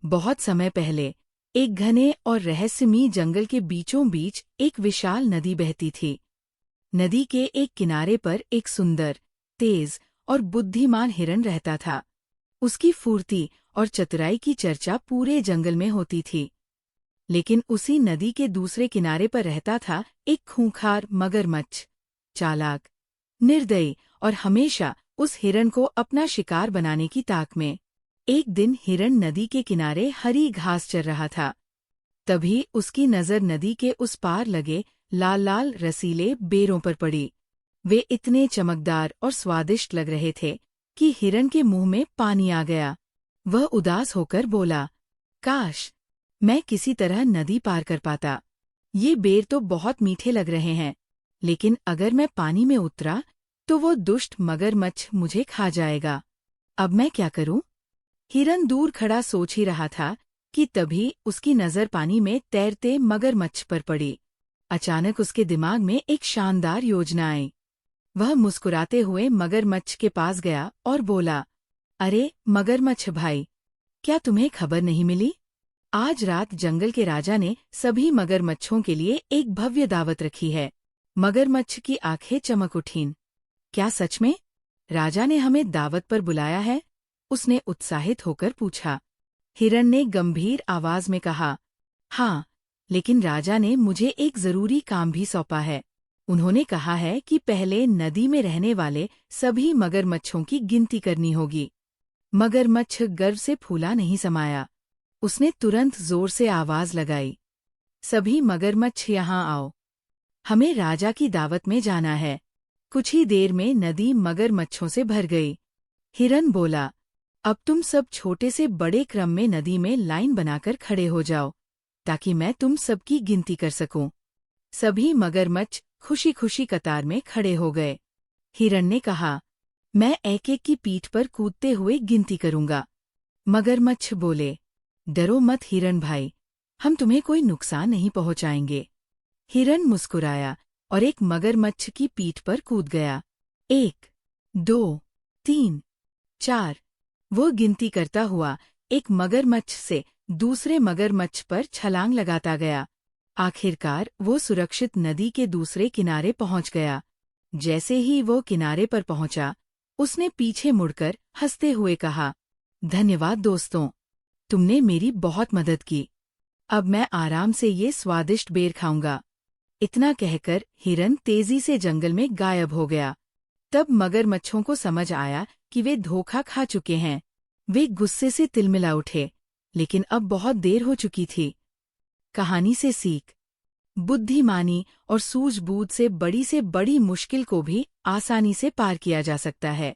बहुत समय पहले एक घने और रहस्यमयी जंगल के बीचों बीच एक विशाल नदी बहती थी। नदी के एक किनारे पर एक सुंदर, तेज और बुद्धिमान हिरन रहता था। उसकी फुर्ती और चतुराई की चर्चा पूरे जंगल में होती थी। लेकिन उसी नदी के दूसरे किनारे पर रहता था एक खूंखार मगरमच्छ, चालाक, निर्दयी और हमेशा उस हिरन को अपना शिकार बनाने की ताक में। एक दिन हिरन नदी के किनारे हरी घास चर रहा था। तभी उसकी नज़र नदी के उस पार लगे लाल लाल रसीले बेरों पर पड़ी। वे इतने चमकदार और स्वादिष्ट लग रहे थे कि हिरन के मुंह में पानी आ गया। वह उदास होकर बोला, काश मैं किसी तरह नदी पार कर पाता। ये बेर तो बहुत मीठे लग रहे हैं, लेकिन अगर मैं पानी में उतरा तो वो दुष्ट मगरमच्छ मुझे खा जाएगा। अब मैं क्या करूं? हिरन दूर खड़ा सोच ही रहा था कि तभी उसकी नज़र पानी में तैरते मगरमच्छ पर पड़ी। अचानक उसके दिमाग में एक शानदार योजना आई। वह मुस्कुराते हुए मगरमच्छ के पास गया और बोला, अरे मगरमच्छ भाई, क्या तुम्हें खबर नहीं मिली? आज रात जंगल के राजा ने सभी मगरमच्छों के लिए एक भव्य दावत रखी है। मगरमच्छ की आंखें चमक उठीं। क्या सच में? राजा ने हमें दावत पर बुलाया है? उसने उत्साहित होकर पूछा। हिरन ने गंभीर आवाज में कहा, हाँ, लेकिन राजा ने मुझे एक जरूरी काम भी सौंपा है। उन्होंने कहा है कि पहले नदी में रहने वाले सभी मगरमच्छों की गिनती करनी होगी। मगरमच्छ गर्व से फूला नहीं समाया। उसने तुरंत जोर से आवाज लगाई, सभी मगरमच्छ यहाँ आओ, हमें राजा की दावत में जाना है। कुछ ही देर में नदी मगरमच्छों से भर गई। हिरन बोला, अब तुम सब छोटे से बड़े क्रम में नदी में लाइन बनाकर खड़े हो जाओ, ताकि मैं तुम सबकी गिनती कर सकूं। सभी मगरमच्छ खुशी खुशी कतार में खड़े हो गए। हिरन ने कहा, मैं एक एक की पीठ पर कूदते हुए गिनती करूंगा। मगरमच्छ बोले, डरो मत हिरन भाई, हम तुम्हें कोई नुकसान नहीं पहुंचाएंगे। हिरन मुस्कुराया और एक मगरमच्छ की पीठ पर कूद गया। 1, 2, 3, 4। वो गिनती करता हुआ एक मगरमच्छ से दूसरे मगरमच्छ पर छलांग लगाता गया। आखिरकार वो सुरक्षित नदी के दूसरे किनारे पहुंच गया। जैसे ही वो किनारे पर पहुंचा, उसने पीछे मुड़कर हंसते हुए कहा, धन्यवाद दोस्तों, तुमने मेरी बहुत मदद की। अब मैं आराम से ये स्वादिष्ट बेर खाऊंगा। इतना कहकर हिरन तेजी से जंगल में गायब हो गया। तब मगरमच्छों को समझ आया कि वे धोखा खा चुके हैं। वे गुस्से से तिलमिला उठे, लेकिन अब बहुत देर हो चुकी थी। कहानी से सीख, बुद्धिमानी और सूझबूझ से बड़ी मुश्किल को भी आसानी से पार किया जा सकता है।